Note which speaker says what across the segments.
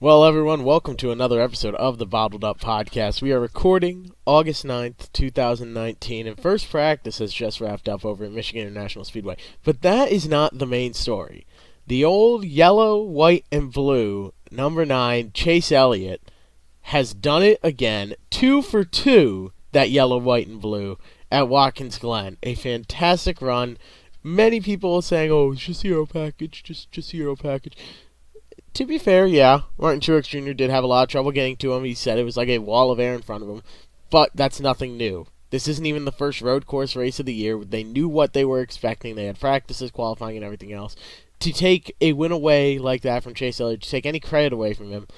Speaker 1: Well, everyone, welcome to another episode of the Bottled Up Podcast. We are recording August 9th, 2019, and first practice has just wrapped up over at Michigan International Speedway. But that is not the main story. The old yellow, white, and blue, number 9, Chase Elliott, has done it again, 2 for 2, that yellow, white, and blue, at Watkins Glen. A fantastic run. Many people are saying, oh, it's just hero package, just hero package. To be fair, yeah, Martin Truex Jr. did have a lot of trouble getting to him. He said it was like a wall of air in front of him, but that's nothing new. This isn't even the first road course race of the year. They knew what they were expecting. They had practices, qualifying, and everything else. To take a win away like that from Chase Elliott, to take any credit away from him,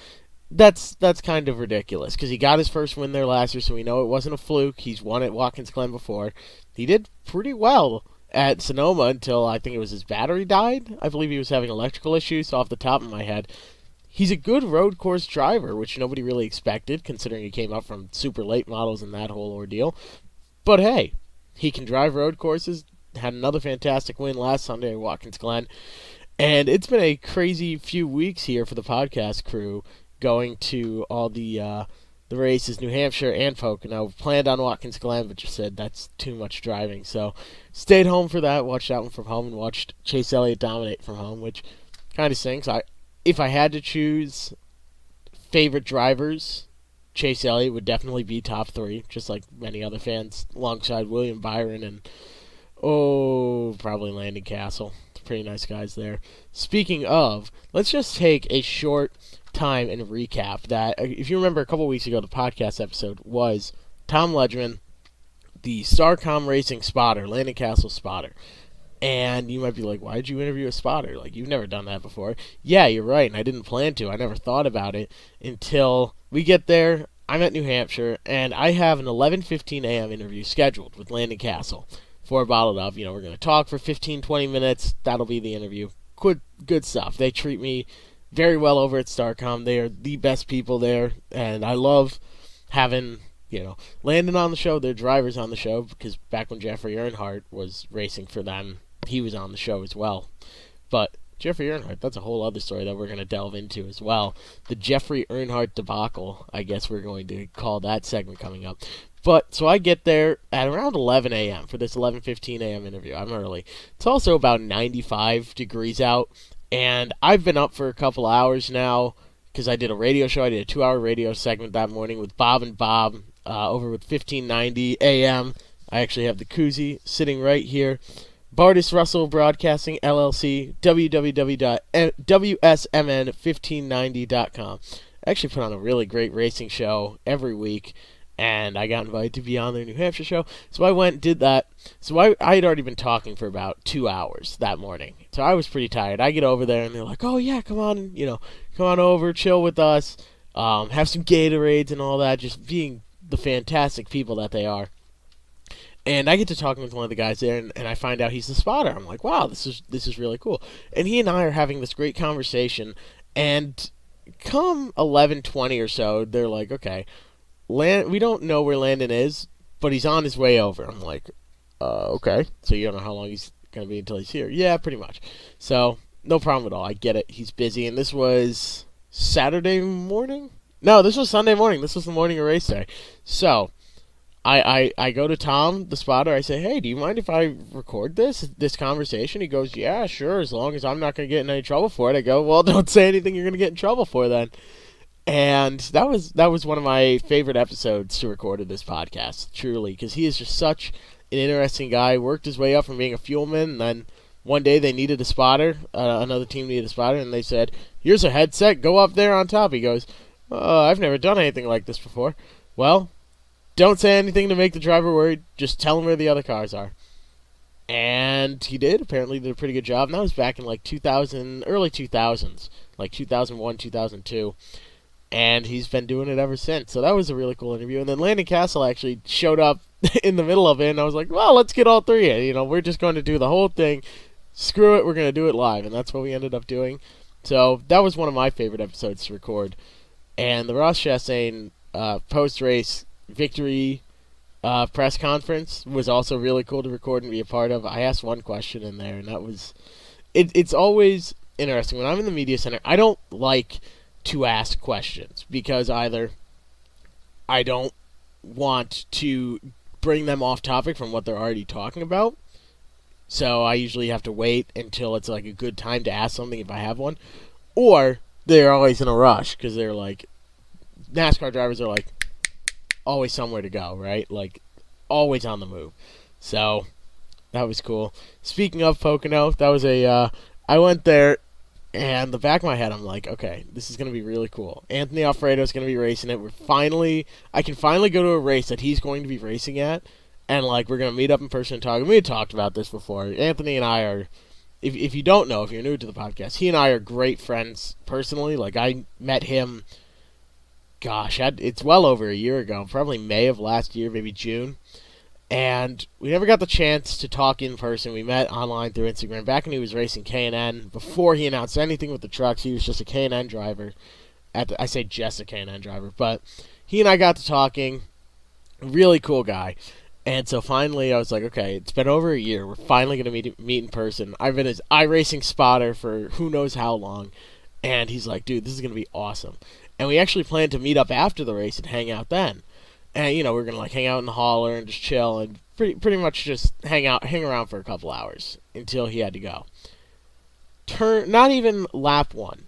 Speaker 1: that's kind of ridiculous because he got his first win there last year, so we know it wasn't a fluke. He's won at Watkins Glen before. He did pretty well at Sonoma until I think it was his battery died. I believe he was having electrical issues off the top of my head. He's a good road course driver, which nobody really expected considering he came up from super late models and that whole ordeal. But hey, he can drive road courses. Had another fantastic win last Sunday at Watkins Glen. And it's been a crazy few weeks here for the podcast crew going to all the races, New Hampshire and Pocono. Planned on Watkins Glen, but just said that's too much driving. So stayed home for that, watched that one from home, and watched Chase Elliott dominate from home, which kind of stinks. If I had to choose favorite drivers, Chase Elliott would definitely be top 3, just like many other fans, alongside William Byron and, probably Landon Castle. Pretty nice guys there. Speaking of, let's just take a short time and recap that. If you remember a couple weeks ago, the podcast episode was Tom Ledgman, the Starcom Racing spotter, Landon Castle spotter. And you might be like, why did you interview a spotter? Like, you've never done that before. Yeah, you're right, and I didn't plan to. I never thought about it until we get there. I'm at New Hampshire, and I have an 11:15 a.m. interview scheduled with Landon Castle for Bottled Up. You know, we're going to talk for 15, 20 minutes. That'll be the interview. Good stuff. They treat me very well over at Starcom. They are the best people there, and I love having, Landon on the show, their drivers on the show, because back when Jeffery Earnhardt was racing for them, he was on the show as well. But Jeffery Earnhardt, that's a whole other story that we're going to delve into as well. The Jeffery Earnhardt debacle, I guess we're going to call that segment coming up. But, so I get there at around 11 a.m. for this 11:15 a.m. interview. I'm early. It's also about 95 degrees out, and I've been up for a couple hours now because I did a radio show. I did a 2-hour radio segment that morning with Bob and Bob over with 1590 a.m. I actually have the koozie sitting right here. Bardis Russell Broadcasting, LLC, www.wsmn1590.com. I actually put on a really great racing show every week, and I got invited to be on their New Hampshire show. So I went and did that. So I had already been talking for about 2 hours that morning. So I was pretty tired. I get over there, and they're like, oh, yeah, come on over, chill with us, have some Gatorades and all that, just being the fantastic people that they are. And I get to talking with one of the guys there, and I find out he's the spotter. I'm like, wow, this is really cool. And he and I are having this great conversation, and come 11:20 or so, they're like, okay, we don't know where Landon is, but he's on his way over. I'm like, okay. So you don't know how long he's going to be until he's here? Yeah, pretty much. So no problem at all. I get it. He's busy, and this was Saturday morning? No, this was Sunday morning. This was the morning of race day. So I go to Tom, the spotter. I say, hey, do you mind if I record this conversation? He goes, yeah, sure, as long as I'm not going to get in any trouble for it. I go, well, don't say anything you're going to get in trouble for then. And that was one of my favorite episodes to record of this podcast, truly, because he is just such an interesting guy. Worked his way up from being a fuelman, and then one day they needed a spotter. Another team needed a spotter, and they said, here's a headset, go up there on top. He goes, I've never done anything like this before. Well, don't say anything to make the driver worried. Just tell him where the other cars are. And he did. Apparently did a pretty good job. And that was back in like early 2000s, like 2001, 2002. And he's been doing it ever since. So that was a really cool interview. And then Landon Castle actually showed up in the middle of it. And I was like, well, let's get all three in. We're just going to do the whole thing. Screw it. We're going to do it live. And that's what we ended up doing. So that was one of my favorite episodes to record. And the Ross Chastain post-race victory press conference was also really cool to record and be a part of. I asked one question in there, and that was... It's always interesting. When I'm in the media center, I don't like to ask questions because either I don't want to bring them off topic from what they're already talking about, so I usually have to wait until it's like a good time to ask something if I have one, or they're always in a rush because they're like, NASCAR drivers are like always somewhere to go, right? Like always on the move. So that was cool. Speaking of Pocono, that was I went there, and the back of my head, I'm like, okay, this is going to be really cool. Anthony Alfredo's going to be racing it. I can finally go to a race that he's going to be racing at, and like we're going to meet up in person and talk. And we had talked about this before. Anthony and I are, if you don't know, if you're new to the podcast, he and I are great friends personally. Like I met him, gosh, it's well over a year ago, probably May of last year, maybe June. And we never got the chance to talk in person. We met online through Instagram. Back when he was racing K&N, before he announced anything with the trucks, he was just a K&N driver. I say just a K&N driver, but he and I got to talking. Really cool guy. And so finally I was like, okay, it's been over a year. We're finally going to meet in person. I've been his iRacing spotter for who knows how long. And he's like, dude, this is going to be awesome. And we actually planned to meet up after the race and hang out then. And, you know, we're going to, like, hang out in the hauler and just chill and pretty much just hang around for a couple hours until he had to go. Not even lap one.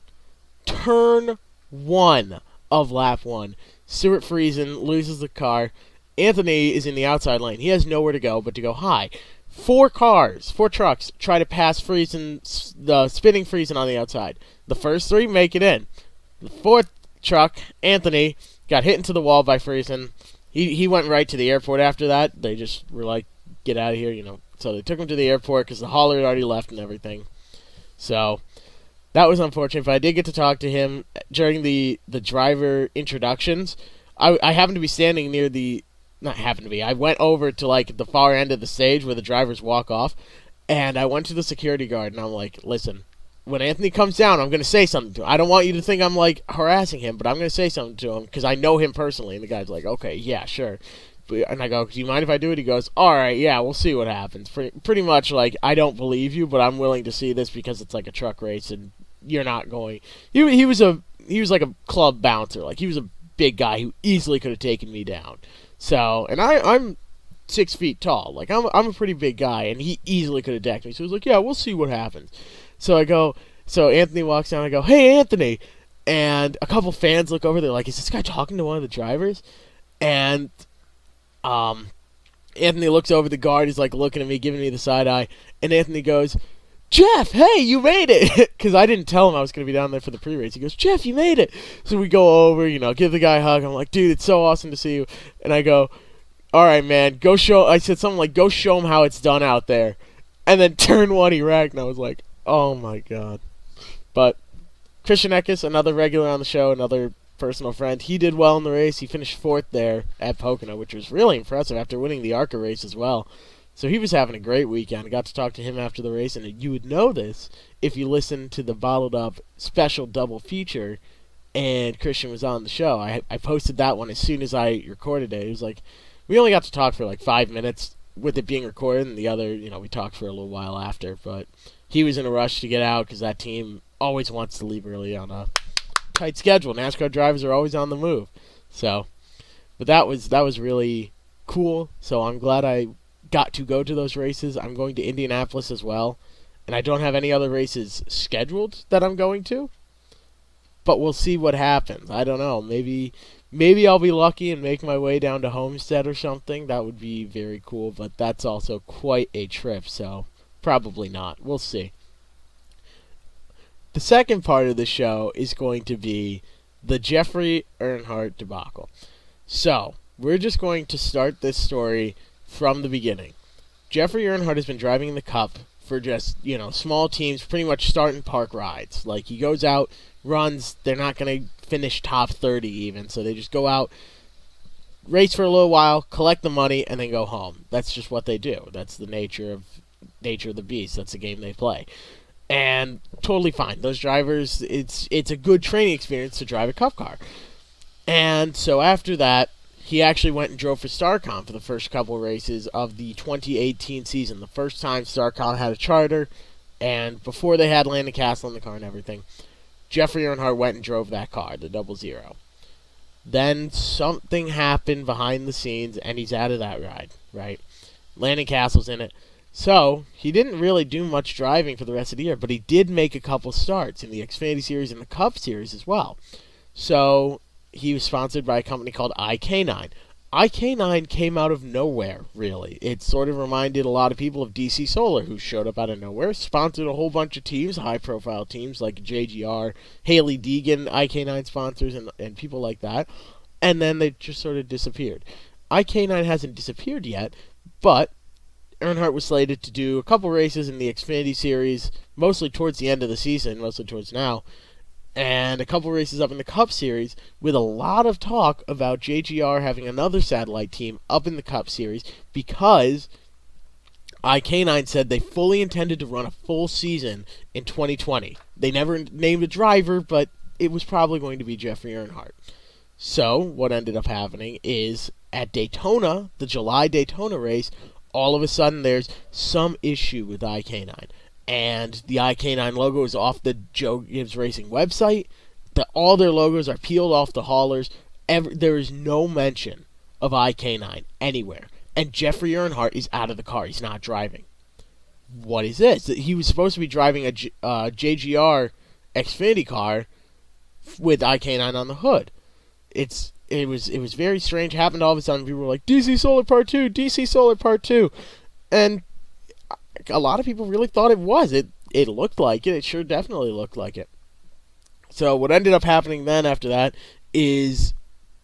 Speaker 1: Turn one of lap one. Stuart Friesen loses the car. Anthony is in the outside lane. He has nowhere to go but to go high. 4 trucks try to pass Friesen, the spinning Friesen on the outside. The first 3 make it in. The 4th truck, Anthony, got hit into the wall by Friesen. He went right to the airport after that. They just were like, get out of here, you know. So they took him to the airport because the hauler had already left and everything. So that was unfortunate. But I did get to talk to him during the driver introductions. I happened to be standing near I went over to like the far end of the stage where the drivers walk off. And I went to the security guard and I'm like, listen, when Anthony comes down, I'm going to say something to him. I don't want you to think I'm, like, harassing him, but I'm going to say something to him because I know him personally. And the guy's like, okay, yeah, sure. And I go, do you mind if I do it? He goes, all right, yeah, we'll see what happens. Pretty much, like, I don't believe you, but I'm willing to see this because it's like a truck race and you're not going. He was like a club bouncer. Like, he was a big guy who easily could have taken me down. So, and I'm 6 feet tall. Like, I'm a pretty big guy, and he easily could have decked me. So he was like, yeah, we'll see what happens. So Anthony walks down, I go, hey, Anthony. And a couple fans look over, they're like, is this guy talking to one of the drivers? And Anthony looks over the guard, he's like looking at me, giving me the side eye. And Anthony goes, Jeff, hey, you made it. Because I didn't tell him I was going to be down there for the pre-race. He goes, Jeff, you made it. So we go over, you know, give the guy a hug. I'm like, dude, it's so awesome to see you. And I go, all right, man, I said something like, go show him how it's done out there. And then turn 1, he wrecked, and I was like, oh my god. But Christian Eckes, another regular on the show, another personal friend, he did well in the race. He finished 4th there at Pocono, which was really impressive after winning the ARCA race as well. So he was having a great weekend. I got to talk to him after the race, and you would know this if you listened to the Bottled Up special double feature and Christian was on the show. I posted that one as soon as I recorded it. It was like, we only got to talk for like 5 minutes with it being recorded, and the other, you know, we talked for a little while after, but he was in a rush to get out because that team always wants to leave early on a tight schedule. NASCAR drivers are always on the move. So, but that was really cool. So I'm glad I got to go to those races. I'm going to Indianapolis as well, and I don't have any other races scheduled that I'm going to. But we'll see what happens. I don't know. Maybe I'll be lucky and make my way down to Homestead or something. That would be very cool, but that's also quite a trip, so probably not. We'll see. The second part of the show is going to be the Jeffery Earnhardt debacle. So, we're just going to start this story from the beginning. Jeffery Earnhardt has been driving in the Cup for just, you know, small teams, pretty much start and park rides. Like, he goes out, runs, they're not going to finish top 30 even, so they just go out, race for a little while, collect the money, and then go home. That's just what they do. That's the nature of the beast. That's the game they play. And totally fine. Those drivers, it's a good training experience to drive a Cup car. And so after that, he actually went and drove for StarCom for the first couple races of the 2018 season. The first time StarCom had a charter, and before they had Landon Castle in the car and everything. Jeffrey Earnhardt went and drove that car, the 00. Then something happened behind the scenes, and he's out of that ride, right? Landon Castle's in it. So, he didn't really do much driving for the rest of the year, but he did make a couple starts in the Xfinity Series and the Cup Series as well. So, he was sponsored by a company called IK9. IK9 came out of nowhere, really. It sort of reminded a lot of people of DC Solar, who showed up out of nowhere, sponsored a whole bunch of teams, high-profile teams like JGR, Haley Deegan, IK9 sponsors, and people like that. And then they just sort of disappeared. IK9 hasn't disappeared yet, but Earnhardt was slated to do a couple races in the Xfinity Series, mostly towards the end of the season, mostly towards now, and a couple races up in the Cup Series, with a lot of talk about JGR having another satellite team up in the Cup Series, because IK9 said they fully intended to run a full season in 2020. They never named a driver, but it was probably going to be Jeffrey Earnhardt. So, what ended up happening is, at Daytona, the July Daytona race, all of a sudden there's some issue with IK9. And the IK9 logo is off the Joe Gibbs Racing website. All their logos are peeled off the haulers. There is no mention of IK9 anywhere. And Jeffrey Earnhardt is out of the car. He's not driving. What is this? He was supposed to be driving a JGR Xfinity car with IK9 on the hood. It was very strange. It happened all of a sudden. People were like, DC Solar Part 2, DC Solar Part 2. And a lot of people really thought it was. It looked like it. It sure definitely looked like it. So what ended up happening then after that is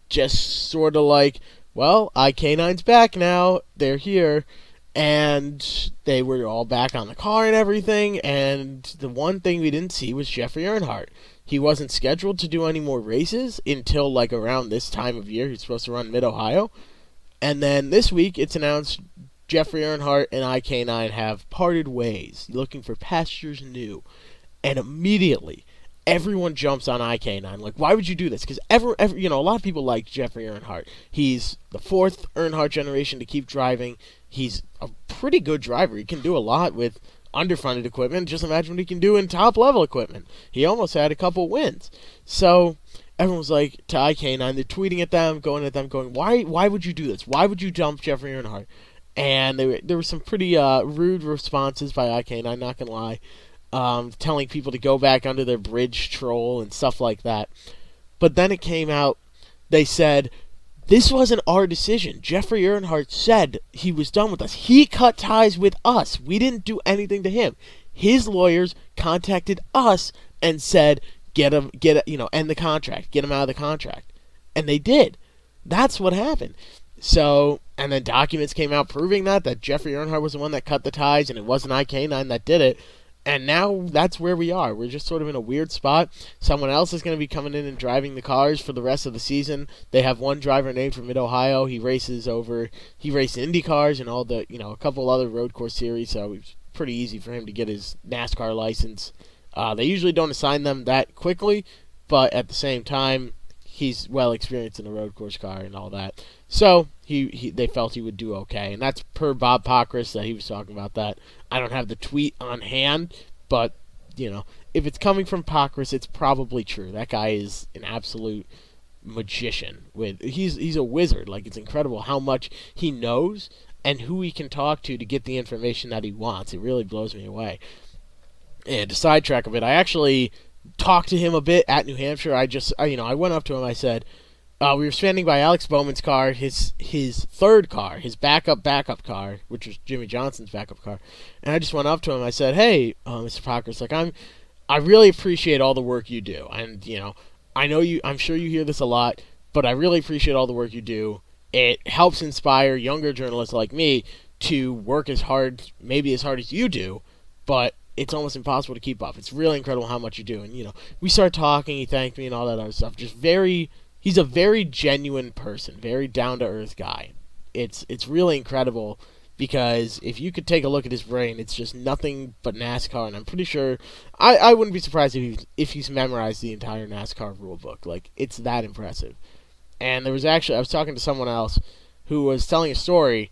Speaker 1: just sort of like, well, IK9's back now. They're here. And they were all back on the car and everything. And the one thing we didn't see was Jeffrey Earnhardt. He wasn't scheduled to do any more races until like around this time of year. He's supposed to run Mid-Ohio. And then this week it's announced Jeffrey Earnhardt and IK9 have parted ways, looking for pastures new. And immediately, everyone jumps on IK9. Like, why would you do this? Because a lot of people like Jeffrey Earnhardt. He's the fourth Earnhardt generation to keep driving. He's a pretty good driver. He can do a lot with underfunded equipment. Just imagine what he can do in top-level equipment. He almost had a couple wins. So everyone was like, to IK9, they're tweeting at them, going, why would you do this? Why would you dump Jeffrey Earnhardt? And there were some pretty rude responses by IK9, not going to lie, telling people to go back under their bridge troll and stuff like that. But then it came out, they said, this wasn't our decision. Jeffrey Earnhardt said he was done with us. He cut ties with us. We didn't do anything to him. His lawyers contacted us and said, end the contract. Get him out of the contract. And they did. That's what happened. So, and then documents came out proving that Jeffrey Earnhardt was the one that cut the ties and it wasn't IK9 that did it. And now that's where we are. We're just sort of in a weird spot. Someone else is going to be coming in and driving the cars for the rest of the season. They have one driver named for Mid-Ohio. He raced Indy cars and all the, a couple other road course series, so it's pretty easy for him to get his NASCAR license. They usually don't assign them that quickly, but at the same time, he's well experienced in a road course car and all that. So they felt he would do okay, and that's per Bob Pockris that he was talking about that. I don't have the tweet on hand, but if it's coming from Pockris, it's probably true. That guy is an absolute magician. He's a wizard. Like, it's incredible how much he knows and who he can talk to get the information that he wants. It really blows me away. And to sidetrack a bit, I actually talked to him a bit at New Hampshire. I went up to him. I said, we were standing by Alex Bowman's car, his third car, his backup car, which was Jimmy Johnson's backup car. And I just went up to him. I said, hey, Mr. Pockris, I really appreciate all the work you do. And, I'm sure you hear this a lot, but I really appreciate all the work you do. It helps inspire younger journalists like me to work maybe as hard as you do, but it's almost impossible to keep up. It's really incredible how much you do. And, we started talking, he thanked me and all that other stuff. He's a very genuine person, very down-to-earth guy. It's really incredible because if you could take a look at his brain, it's just nothing but NASCAR, and I'm pretty sure I wouldn't be surprised if he's memorized the entire NASCAR rule book. Like, it's that impressive. And I was talking to someone else who was telling a story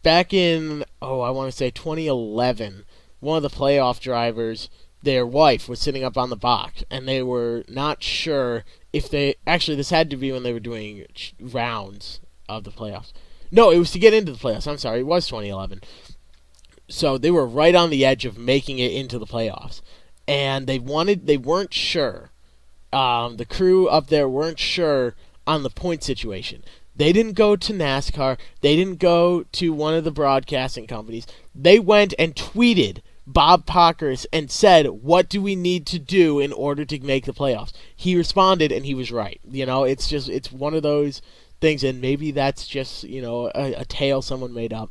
Speaker 1: back in, I want to say 2011. One of the playoff drivers their wife was sitting up on the box, and they were not sure if they actually this had to be when they were doing rounds of the playoffs. No, it was to get into the playoffs. I'm sorry, it was 2011. So they were right on the edge of making it into the playoffs, and they weren't sure. The crew up there weren't sure on the point situation. They didn't go to NASCAR. They didn't go to one of the broadcasting companies. They went and tweeted Bob Pockrass and said, "What do we need to do in order to make the playoffs?" He responded, and he was right. It's one of those things, and maybe that's just a tale someone made up,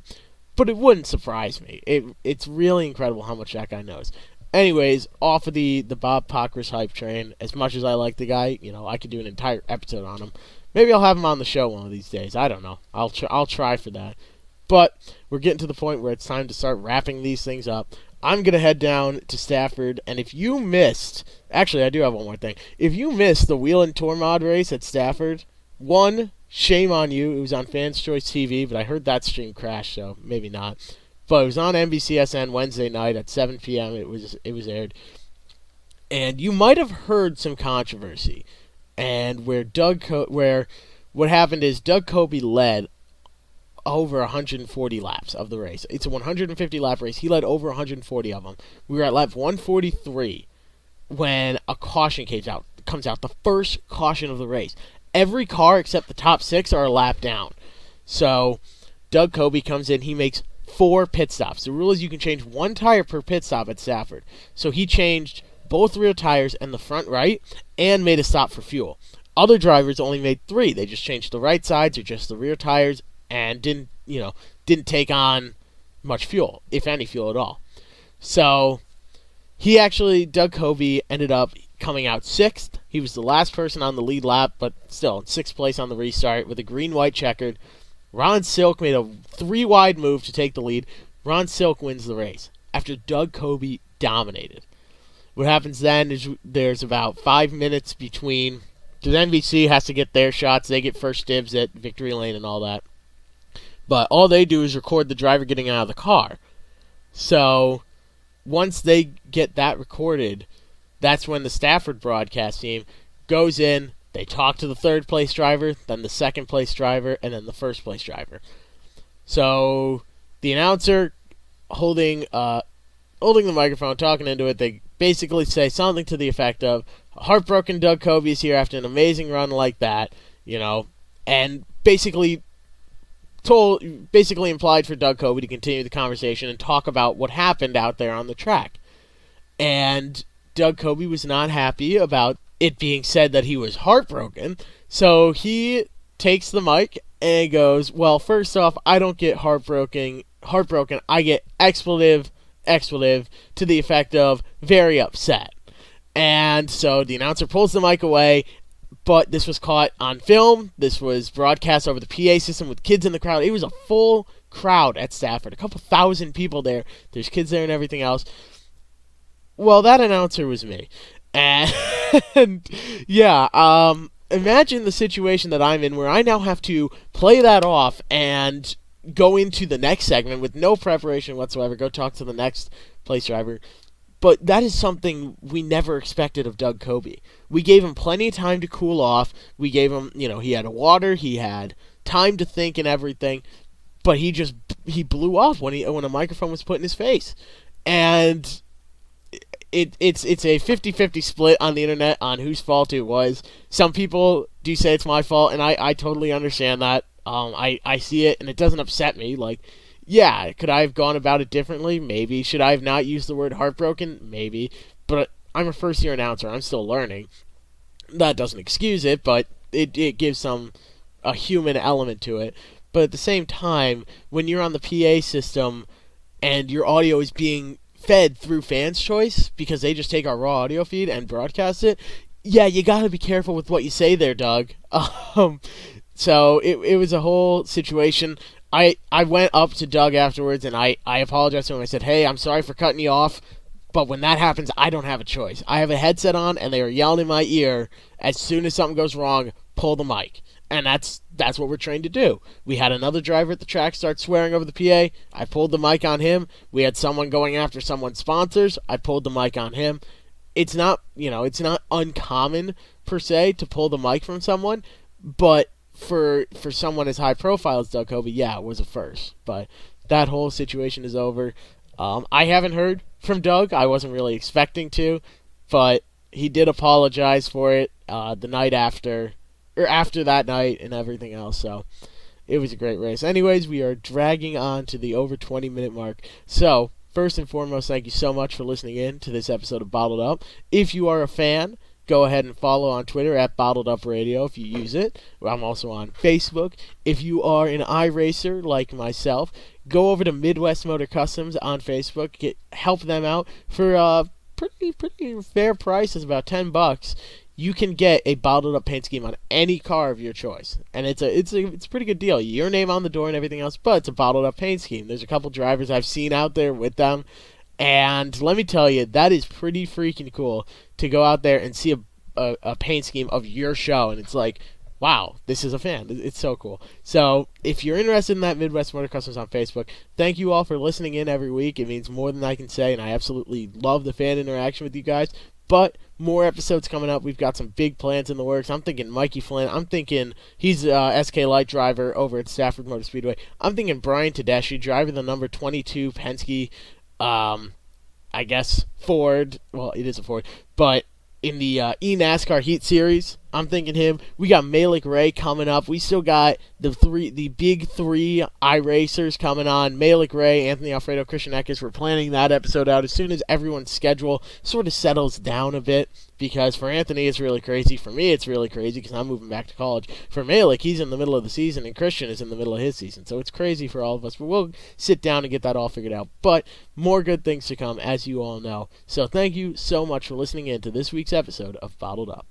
Speaker 1: but it wouldn't surprise me. It's really incredible how much that guy knows. Anyways, off of the Bob Pockrass hype train. As much as I like the guy, I could do an entire episode on him. Maybe I'll have him on the show one of these days. I don't know. I'll try for that. But we're getting to the point where it's time to start wrapping these things up. I'm going to head down to Stafford, and if you missed... Actually, I do have one more thing. If you missed the Wheel and Tour Mod race at Stafford, shame on you. It was on Fans Choice TV, but I heard that stream crashed, so maybe not. But it was on NBCSN Wednesday night at 7 p.m. It was aired. And you might have heard some controversy. And what happened is Doug Coby led over 140 laps of the race. It's a 150-lap race. He led over 140 of them. We were at lap 143 when a caution comes out, the first caution of the race. Every car except the top 6 are a lap down. So Doug Coby comes in. He makes 4 pit stops. The rule is you can change 1 tire per pit stop at Stafford. So he changed both rear tires and the front right and made a stop for fuel. Other drivers only made 3. They just changed the right sides or just the rear tires and didn't take on much fuel, if any fuel at all. So Doug Coby ended up coming out 6th. He was the last person on the lead lap, but still in 6th place on the restart with a green-white checkered. Ron Silk made a 3-wide move to take the lead. Ron Silk wins the race after Doug Coby dominated. What happens then is there's about 5 minutes between, because NBC has to get their shots. They get first dibs at victory lane and all that. But all they do is record the driver getting out of the car. So once they get that recorded, that's when the Stafford broadcast team goes in. They talk to the 3rd place driver, then the 2nd place driver, and then the 1st place driver. So the announcer holding the microphone, talking into it, they basically say something to the effect of, "Heartbroken Doug Coby is here after an amazing run like that," and basically implied for Doug Coby to continue the conversation and talk about what happened out there on the track. And Doug Coby was not happy about it being said that he was heartbroken, so he takes the mic and goes, "Well, first off, I don't get heartbroken. I get expletive to the effect of very upset." And so the announcer pulls the mic away, but this was caught on film. This was broadcast over the PA system with kids in the crowd. It was a full crowd at Stafford, a couple thousand people there. There's kids there and everything else. Well, that announcer was me. And yeah, imagine the situation that I'm in where I now have to play that off and go into the next segment with no preparation whatsoever, go talk to the next place driver. But that is something we never expected of Doug Coby. We gave him plenty of time to cool off. We gave him, he had water, he had time to think and everything, but he blew off when a microphone was put in his face. And it's a 50-50 split on the internet on whose fault it was. Some people do say it's my fault, and I totally understand that. I see it, and it doesn't upset me. Like, yeah, could I have gone about it differently? Maybe. Should I have not used the word heartbroken? Maybe. But I'm a first-year announcer. I'm still learning. That doesn't excuse it, but it gives a human element to it. But at the same time, when you're on the PA system and your audio is being fed through Fans Choice, because they just take our raw audio feed and broadcast it, yeah, you gotta be careful with what you say there, Doug. So it was a whole situation. I went up to Doug afterwards, and I apologized to him. I said, "Hey, I'm sorry for cutting you off, but when that happens, I don't have a choice. I have a headset on, and they are yelling in my ear, as soon as something goes wrong, pull the mic." And that's what we're trained to do. We had another driver at the track start swearing over the PA. I pulled the mic on him. We had someone going after someone's sponsors. I pulled the mic on him. It's not, it's not uncommon per se to pull the mic from someone, but for someone as high profile as Doug Coby, yeah, it was a first. But that whole situation is over. I haven't heard from Doug. I wasn't really expecting to, but he did apologize for it the night after, or after that night and everything else. So it was a great race. Anyways, we are dragging on to the over 20-minute mark. So first and foremost, thank you so much for listening in to this episode of Bottled Up. If you are a fan, go ahead and follow on Twitter at Bottled Up Radio if you use it. I'm also on Facebook. If you are an iRacer like myself, go over to Midwest Motor Customs on Facebook. Help them out for a pretty fair price. It's about $10. You can get a bottled up paint scheme on any car of your choice, and it's a pretty good deal. Your name on the door and everything else, but it's a bottled up paint scheme. There's a couple drivers I've seen out there with them, and let me tell you, that is pretty freaking cool to go out there and see a paint scheme of your show, and it's like, wow, this is a fan. It's so cool. So if you're interested in that, Midwest Motor Customs on Facebook, thank you all for listening in every week. It means more than I can say, and I absolutely love the fan interaction with you guys. But more episodes coming up. We've got some big plans in the works. I'm thinking Mikey Flynn. I'm thinking he's SK Light driver over at Stafford Motor Speedway. I'm thinking Brian Tedeschi, driver the number 22 Penske, I guess Ford. Well, it is a Ford, but in the eNASCAR Heat Series, I'm thinking him. We got Malik Ray coming up. We still got the big three iRacers coming on. Malik Ray, Anthony Alfredo, Christian Eckes. We're planning that episode out as soon as everyone's schedule sort of settles down a bit. Because for Anthony, it's really crazy. For me, it's really crazy because I'm moving back to college. For Malik, he's in the middle of the season, and Christian is in the middle of his season. So it's crazy for all of us. But we'll sit down and get that all figured out. But more good things to come, as you all know. So thank you so much for listening in to this week's episode of Bottled Up.